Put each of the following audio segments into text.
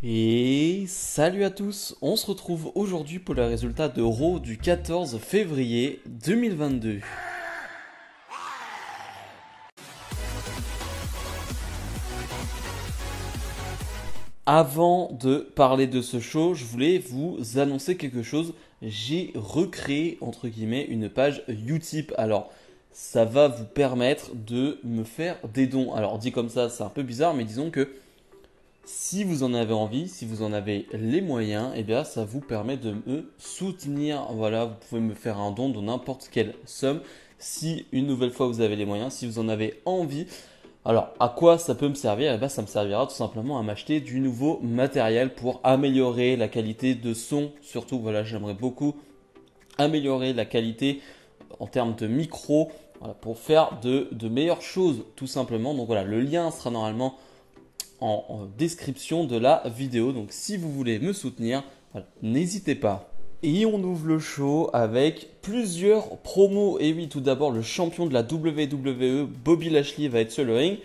Et salut à tous, on se retrouve aujourd'hui pour le résultat de Raw du 14 février 2022. Avant de parler de ce show, je voulais vous annoncer quelque chose. J'ai recréé, entre guillemets, une page Utip. Alors, ça va vous permettre de me faire des dons. Alors, dit comme ça, c'est un peu bizarre, mais disons que si vous en avez envie, si vous en avez les moyens, eh bien, ça vous permet de me soutenir. Voilà, vous pouvez me faire un don de n'importe quelle somme. Si une nouvelle fois vous avez les moyens, si vous en avez envie. Alors, à quoi ça peut me servir? Eh bien, ça me servira tout simplement à m'acheter du nouveau matériel pour améliorer la qualité de son. Surtout, voilà, j'aimerais beaucoup améliorer la qualité en termes de micro, voilà, pour faire de meilleures choses, tout simplement. Donc voilà, le lien sera normalement en description de la vidéo. Donc si vous voulez me soutenir, voilà, n'hésitez pas. Et on ouvre le show avec plusieurs promos. Et oui, tout d'abord, le champion de la WWE, Bobby Lashley, va être sur le ring.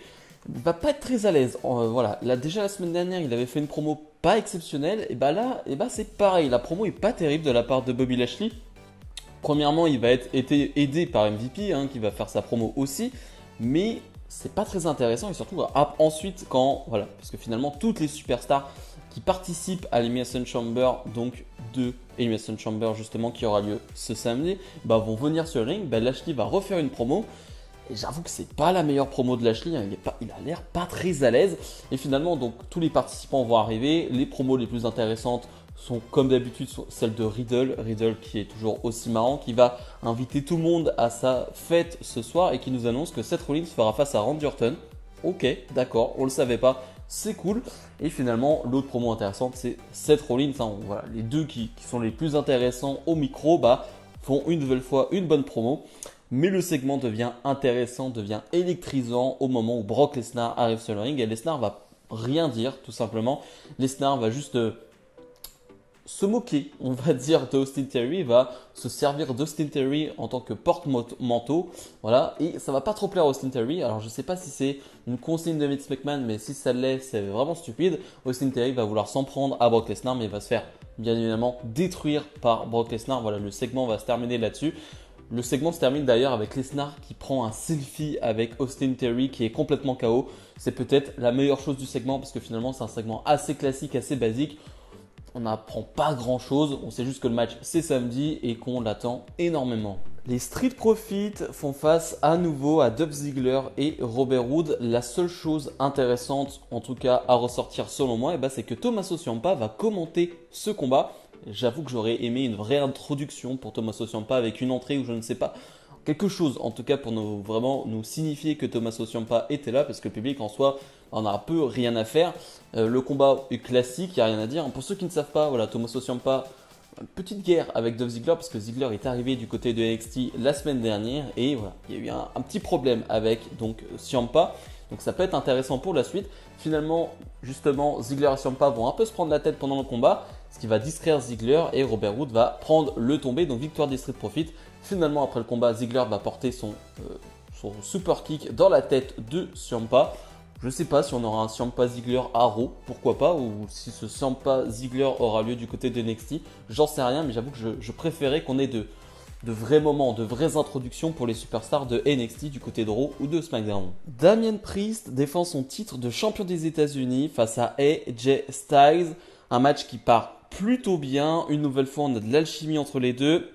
Il va pas être très à l'aise. Voilà, là déjà la semaine dernière, il avait fait une promo pas exceptionnelle. Et bah là, c'est pareil. La promo est pas terrible de la part de Bobby Lashley. Premièrement, il va être été aidé par MVP, qui va faire sa promo aussi. Mais c'est pas très intéressant et surtout ensuite quand voilà, parce que finalement toutes les superstars qui participent à l'Elimination Chamber, donc de Elimination Chamber justement qui aura lieu ce samedi, vont venir sur le ring. Lashley va refaire une promo et j'avoue que c'est pas la meilleure promo de Lashley, il a l'air pas très à l'aise. Et finalement donc tous les participants vont arriver, les promos les plus intéressantes sont comme d'habitude celles de Riddle qui est toujours aussi marrant, qui va inviter tout le monde à sa fête ce soir et qui nous annonce que Seth Rollins fera face à Randy Orton. Ok, d'accord, on le savait pas, c'est cool. Et finalement, l'autre promo intéressante, c'est Seth Rollins. Voilà, les deux qui sont les plus intéressants au micro, font une nouvelle fois une bonne promo. Mais le segment devient intéressant, devient électrisant au moment où Brock Lesnar arrive sur le ring. Et Lesnar va rien dire, tout simplement. Lesnar va juste se moquer, on va dire, d'Austin Theory, va se servir d'Austin Theory en tant que porte-manteau, voilà, et ça va pas trop plaire à Austin Theory. Alors je sais pas si c'est une consigne de Vince McMahon, mais si ça l'est, c'est vraiment stupide. Austin Theory va vouloir s'en prendre à Brock Lesnar, mais il va se faire bien évidemment détruire par Brock Lesnar. Voilà, le segment va se terminer là-dessus. Le segment se termine d'ailleurs avec Lesnar qui prend un selfie avec Austin Theory qui est complètement KO. C'est peut-être la meilleure chose du segment parce que finalement c'est un segment assez classique, assez basique. On n'apprend pas grand chose, on sait juste que le match c'est samedi et qu'on l'attend énormément. Les Street Profits font face à nouveau à Dolph Ziggler et Robert Roode. La seule chose intéressante, en tout cas à ressortir selon moi, c'est que Tommaso Ciampa va commenter ce combat. J'avoue que j'aurais aimé une vraie introduction pour Tommaso Ciampa avec une entrée où je ne sais pas, quelque chose en tout cas pour vraiment nous signifier que Tommaso Ciampa était là, parce que le public en soi en a un peu rien à faire. Le combat est classique, il n'y a rien à dire. Pour ceux qui ne savent pas, voilà, Tommaso Ciampa, petite guerre avec Dolph Ziggler parce que Ziggler est arrivé du côté de NXT la semaine dernière et voilà, il y a eu un petit problème avec donc Ciampa. Donc ça peut être intéressant pour la suite. Finalement, justement, Ziggler et Ciampa vont un peu se prendre la tête pendant le combat, ce qui va distraire Ziggler et Robert Roode va prendre le tombé. Donc victoire des Street Profits. Finalement, après le combat, Ziggler va porter son super kick dans la tête de Ciampa. Je ne sais pas si on aura un Ciampa Ziggler à Raw, pourquoi pas, ou si ce Ciampa Ziggler aura lieu du côté de NXT. J'en sais rien, mais j'avoue que je préférais qu'on ait de vrais moments, de vraies introductions pour les superstars de NXT du côté de Raw ou de SmackDown. Damien Priest défend son titre de champion des États-Unis face à AJ Styles. Un match qui part plutôt bien. Une nouvelle fois, on a de l'alchimie entre les deux.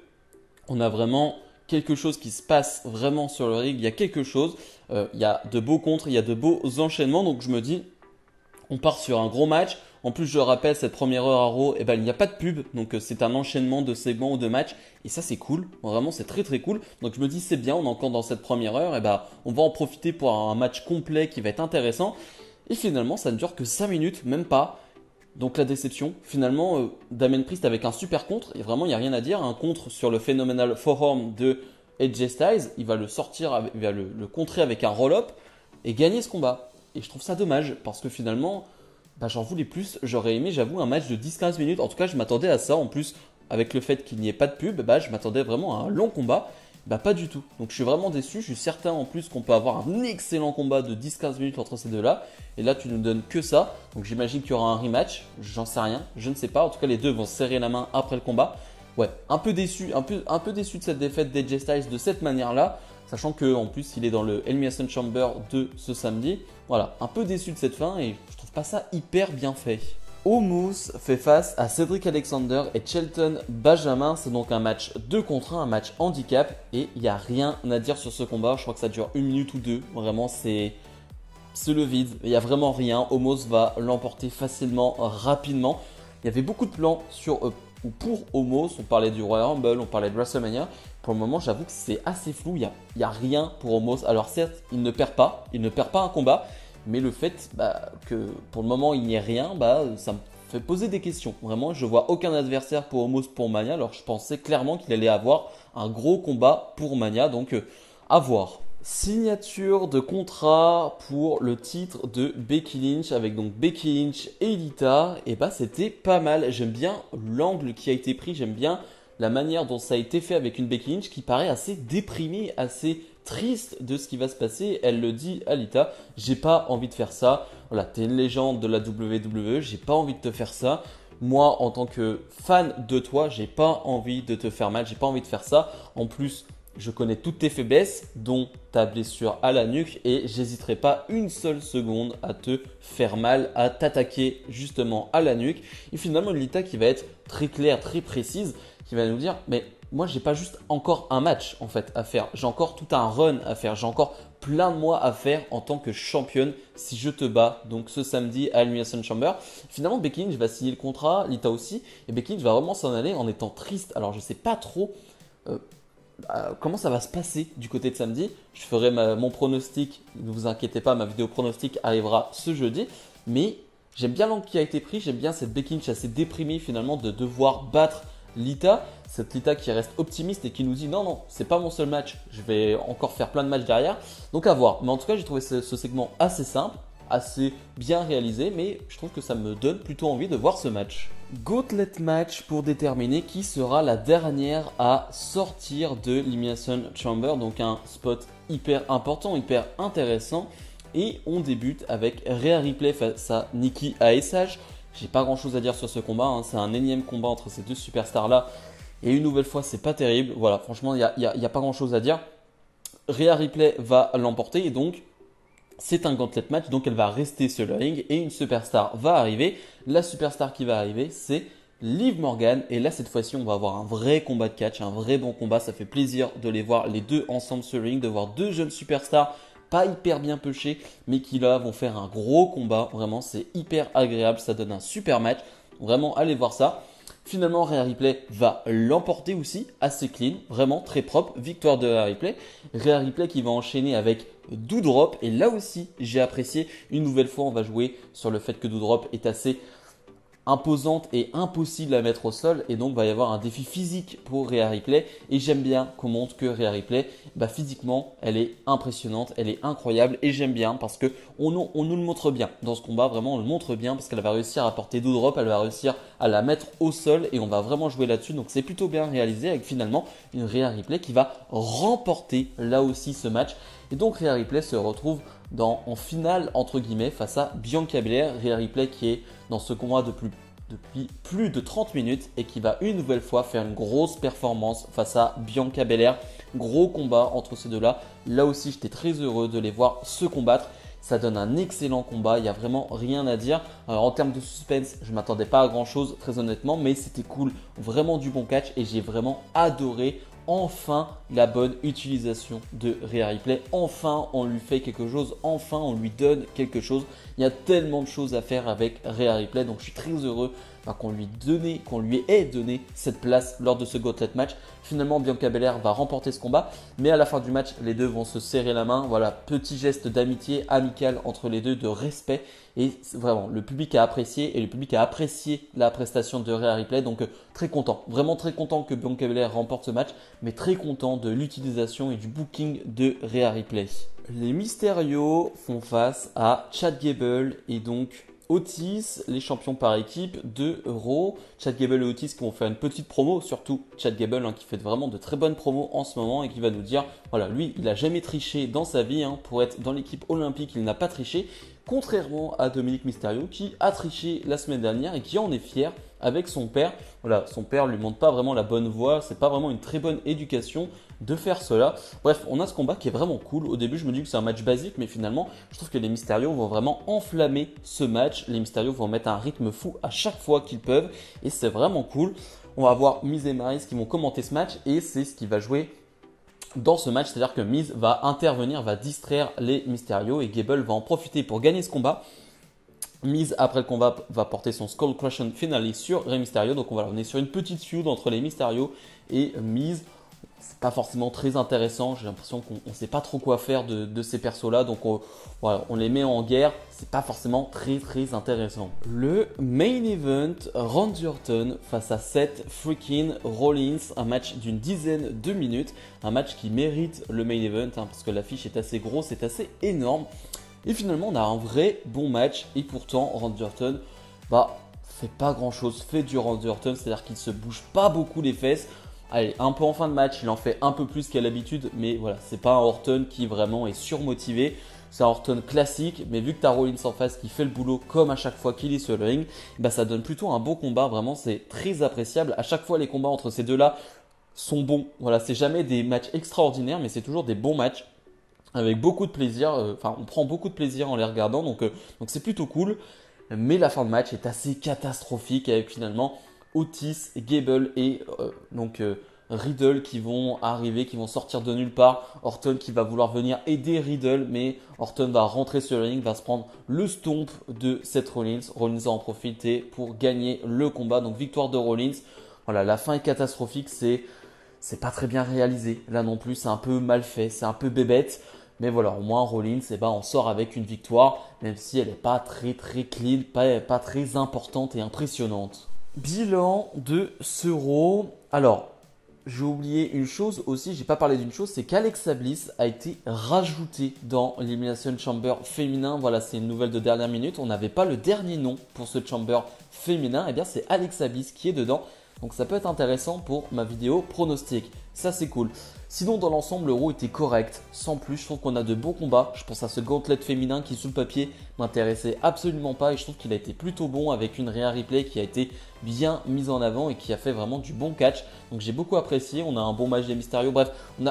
On a vraiment quelque chose qui se passe vraiment sur le ring. Il y a quelque chose. Il y a de beaux contres, il y a de beaux enchaînements. Donc je me dis, on part sur un gros match. En plus, je rappelle, cette première heure à Raw, il n'y a pas de pub. Donc c'est un enchaînement de segments ou de matchs. Et ça, c'est cool. Vraiment, c'est très très cool. Donc je me dis, c'est bien, on est encore dans cette première heure. On va en profiter pour un match complet qui va être intéressant. Et finalement, ça ne dure que 5 minutes, même pas. Donc la déception, finalement, Damien Priest avec un super contre, et vraiment il n'y a rien à dire, un contre sur le Phenomenal Forearm de AJ Styles, il va le sortir, il va le contrer avec un roll-up et gagner ce combat. Et je trouve ça dommage, parce que finalement, j'en voulais plus, j'aurais aimé, j'avoue, un match de 10-15 minutes, en tout cas je m'attendais à ça, en plus avec le fait qu'il n'y ait pas de pub, je m'attendais vraiment à un long combat. Bah pas du tout. Donc je suis vraiment déçu. Je suis certain en plus qu'on peut avoir un excellent combat de 10-15 minutes entre ces deux-là. Et là tu nous donnes que ça. Donc j'imagine qu'il y aura un rematch. J'en sais rien. Je ne sais pas. En tout cas les deux vont se serrer la main après le combat. Ouais, un peu déçu. Un peu déçu de cette défaite d'AJ Styles de cette manière-là. Sachant qu'en plus il est dans le Elimination Chamber de ce samedi. Voilà, un peu déçu de cette fin et je trouve pas ça hyper bien fait. Omos fait face à Cedric Alexander et Shelton Benjamin. C'est donc un match 2 contre 1, un match handicap. Et il n'y a rien à dire sur ce combat. Je crois que ça dure 1 minute ou 2. Vraiment, c'est le vide. Il n'y a vraiment rien. Omos va l'emporter facilement, rapidement. Il y avait beaucoup de plans pour Omos. On parlait du Royal Rumble, on parlait de WrestleMania. Pour le moment, j'avoue que c'est assez flou. Il n'y a rien pour Omos. Alors certes, il ne perd pas. Il ne perd pas un combat. Mais le fait que pour le moment il n'y ait rien, ça me fait poser des questions. Vraiment, je vois aucun adversaire pour Omos pour Mania. Alors je pensais clairement qu'il allait avoir un gros combat pour Mania. Donc à voir. Signature de contrat pour le titre de Becky Lynch avec donc Becky Lynch et Lita. Et c'était pas mal. J'aime bien l'angle qui a été pris. J'aime bien la manière dont ça a été fait avec une Becky Lynch qui paraît assez déprimée, assez triste de ce qui va se passer. Elle le dit à Lita, j'ai pas envie de faire ça. Voilà, t'es une légende de la WWE, j'ai pas envie de te faire ça. Moi, en tant que fan de toi, j'ai pas envie de te faire mal, j'ai pas envie de faire ça. En plus, je connais toutes tes faiblesses, dont ta blessure à la nuque, et j'hésiterai pas une seule seconde à te faire mal, à t'attaquer justement à la nuque. Et finalement, Lita qui va être très claire, très précise, qui va nous dire, mais moi, j'ai pas juste encore un match en fait à faire, j'ai encore tout un run à faire, j'ai encore plein de mois à faire en tant que championne si je te bats. Donc ce samedi à Elimination Chamber, finalement Becky Lynch va signer le contrat, Lita aussi, et Becky Lynch va vraiment s'en aller en étant triste. Alors je sais pas trop comment ça va se passer du côté de samedi. Je ferai mon pronostic, ne vous inquiétez pas, ma vidéo pronostic arrivera ce jeudi, mais j'aime bien l'angle qui a été pris, j'aime bien cette Becky Lynch assez déprimée finalement de devoir battre Lita, cette Lita qui reste optimiste et qui nous dit non, c'est pas mon seul match, je vais encore faire plein de matchs derrière. Donc à voir. Mais en tout cas, j'ai trouvé ce segment assez simple, assez bien réalisé, mais je trouve que ça me donne plutôt envie de voir ce match. Gauntlet match pour déterminer qui sera la dernière à sortir de l'Elimination Chamber. Donc un spot hyper important, hyper intéressant. Et on débute avec Rhea Ripley face à Nikki ASH. J'ai pas grand chose à dire sur ce combat, hein. C'est un énième combat entre ces deux superstars là. Et une nouvelle fois, c'est pas terrible. Voilà, franchement, il n'y a pas grand chose à dire. Rhea Ripley va l'emporter et donc c'est un gauntlet match. Donc elle va rester sur le ring et une superstar va arriver. La superstar qui va arriver, c'est Liv Morgan. Et là, cette fois-ci, on va avoir un vrai combat de catch, un vrai bon combat. Ça fait plaisir de les voir les deux ensemble sur le ring, de voir deux jeunes superstars pas hyper bien pêchés, mais qui là vont faire un gros combat. Vraiment, c'est hyper agréable. Ça donne un super match. Vraiment, allez voir ça. Finalement, Rhea Ripley va l'emporter aussi, assez clean, vraiment très propre. Victoire de Rhea Ripley. Rhea Ripley qui va enchaîner avec Doudrop. Et là aussi, j'ai apprécié. Une nouvelle fois, on va jouer sur le fait que Doudrop est assez imposante et impossible à mettre au sol, et donc va y avoir un défi physique pour Rhea Ripley. Et j'aime bien qu'on montre que Rhea Ripley, physiquement, elle est impressionnante, elle est incroyable, et j'aime bien parce que on nous le montre bien dans ce combat. Vraiment, on le montre bien parce qu'elle va réussir à porter Doudrop, elle va réussir à la mettre au sol, et on va vraiment jouer là-dessus. Donc c'est plutôt bien réalisé avec finalement une Rhea Ripley qui va remporter là aussi ce match. Et donc Rhea Ripley se retrouve en finale entre guillemets face à Bianca Belair. Rhea Ripley qui est dans ce combat depuis plus de 30 minutes et qui va une nouvelle fois faire une grosse performance face à Bianca Belair. Gros combat entre ces deux-là. Là aussi, j'étais très heureux de les voir se combattre. Ça donne un excellent combat, il n'y a vraiment rien à dire. Alors, en termes de suspense, je ne m'attendais pas à grand chose très honnêtement, mais c'était cool, vraiment du bon catch et j'ai vraiment adoré. Enfin, la bonne utilisation de Rhea Ripley. Enfin, on lui fait quelque chose. Enfin, on lui donne quelque chose. Il y a tellement de choses à faire avec Rhea Ripley. Donc, je suis très heureux qu'on lui ait donné cette place lors de ce Gauntlet match. Finalement, Bianca Belair va remporter ce combat. Mais à la fin du match, les deux vont se serrer la main. Voilà, petit geste d'amitié amical entre les deux, de respect. Et vraiment, le public a apprécié et le public a apprécié la prestation de Rhea Ripley. Donc, très content. Vraiment très content que Bianca Belair remporte ce match. Mais très content de l'utilisation et du booking de Rhea Ripley. Les Mysterio font face à Chad Gable et donc Otis, les champions par équipe, 2 euros. Chad Gable et Otis qui vont faire une petite promo, surtout Chad Gable qui fait vraiment de très bonnes promos en ce moment et qui va nous dire, voilà, lui, il n'a jamais triché dans sa vie. Pour être dans l'équipe olympique, il n'a pas triché. Contrairement à Dominic Mysterio qui a triché la semaine dernière et qui en est fier avec son père. Voilà, son père lui montre pas vraiment la bonne voie, c'est pas vraiment une très bonne éducation de faire cela. Bref, on a ce combat qui est vraiment cool. Au début, je me dis que c'est un match basique, mais finalement, je trouve que les Mysterio vont vraiment enflammer ce match. Les Mysterio vont mettre un rythme fou à chaque fois qu'ils peuvent et c'est vraiment cool. On va avoir Miz et Maryse qui vont commenter ce match et c'est ce qui va jouer dans ce match, c'est-à-dire que Miz va intervenir, va distraire les Mysterio et Gable va en profiter pour gagner ce combat. Miz, après le combat, va porter son Skull Crushing Finale sur Rey Mysterio. Donc on va revenir sur une petite feud entre les Mysterio et Miz. C'est pas forcément très intéressant. J'ai l'impression qu'on ne sait pas trop quoi faire de ces persos-là. Donc voilà, on les met en guerre. C'est pas forcément très intéressant. Le main event, Randy Orton face à Seth freaking Rollins. Un match d'une dizaine de minutes. Un match qui mérite le main event parce que l'affiche est assez grosse, c'est assez énorme. Et finalement, on a un vrai bon match. Et pourtant, Randy Orton fait pas grand chose. Fait du Randy Orton, c'est-à-dire qu'il se bouge pas beaucoup les fesses. Allez, un peu en fin de match, il en fait un peu plus qu'à l'habitude. Mais voilà, c'est pas un Orton qui vraiment est surmotivé. C'est un Orton classique. Mais vu que tu as Rollins en face qui fait le boulot comme à chaque fois qu'il est sur le ring, ça donne plutôt un bon combat. Vraiment, c'est très appréciable. À chaque fois, les combats entre ces deux-là sont bons. Voilà, c'est jamais des matchs extraordinaires, mais c'est toujours des bons matchs. Avec beaucoup de plaisir, on prend beaucoup de plaisir en les regardant, donc c'est plutôt cool. Mais la fin de match est assez catastrophique avec finalement Otis, Gable et Riddle qui vont arriver, qui vont sortir de nulle part. Orton qui va vouloir venir aider Riddle, mais Orton va rentrer sur le ring, va se prendre le stomp de Seth Rollins. Rollins va en profiter pour gagner le combat, donc victoire de Rollins. Voilà, la fin est catastrophique, c'est pas très bien réalisé. Là non plus, c'est un peu mal fait, c'est un peu bébête. Mais voilà, au moins Rollins, on sort avec une victoire, même si elle n'est pas très clean, pas très importante et impressionnante. Bilan de ce Raw. Alors, j'ai oublié une chose aussi, j'ai pas parlé d'une chose, c'est qu'Alexa Bliss a été rajoutée dans l'Elimination Chamber féminin. Voilà, c'est une nouvelle de dernière minute. On n'avait pas le dernier nom pour ce Chamber féminin. Et bien, c'est Alexa Bliss qui est dedans. Donc ça peut être intéressant pour ma vidéo pronostic. Ça c'est cool. Sinon dans l'ensemble le Raw était correct. Sans plus, je trouve qu'on a de bons combats. Je pense à ce gauntlet féminin qui sous le papier m'intéressait absolument pas. Et je trouve qu'il a été plutôt bon avec une Rhea Ripley qui a été bien mise en avant et qui a fait vraiment du bon catch. Donc j'ai beaucoup apprécié. On a un bon match des Mysterio. Bref,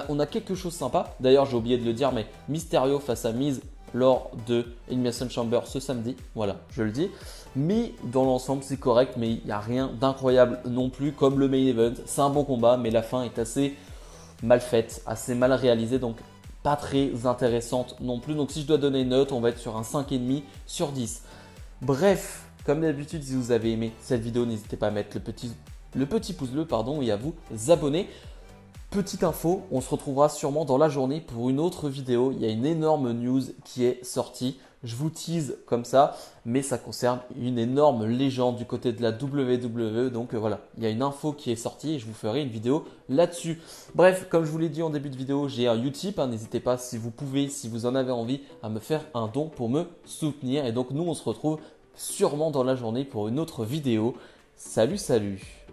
on a quelque chose de sympa. D'ailleurs j'ai oublié de le dire mais Mysterio face à Miz lors de Elimination Chamber ce samedi. Voilà, je le dis. Mais dans l'ensemble, c'est correct, mais il n'y a rien d'incroyable non plus comme le main event. C'est un bon combat, mais la fin est assez mal faite, assez mal réalisée, donc pas très intéressante non plus. Donc si je dois donner une note, on va être sur un 5,5 sur 10. Bref, comme d'habitude, si vous avez aimé cette vidéo, n'hésitez pas à mettre le petit pouce bleu et à vous abonner. Petite info, on se retrouvera sûrement dans la journée pour une autre vidéo. Il y a une énorme news qui est sortie. Je vous tease comme ça, mais ça concerne une énorme légende du côté de la WWE. Donc voilà, il y a une info qui est sortie et je vous ferai une vidéo là-dessus. Bref, comme je vous l'ai dit en début de vidéo, j'ai un Utip. N'hésitez pas si vous pouvez, si vous en avez envie, à me faire un don pour me soutenir. Et donc nous, on se retrouve sûrement dans la journée pour une autre vidéo. Salut, salut!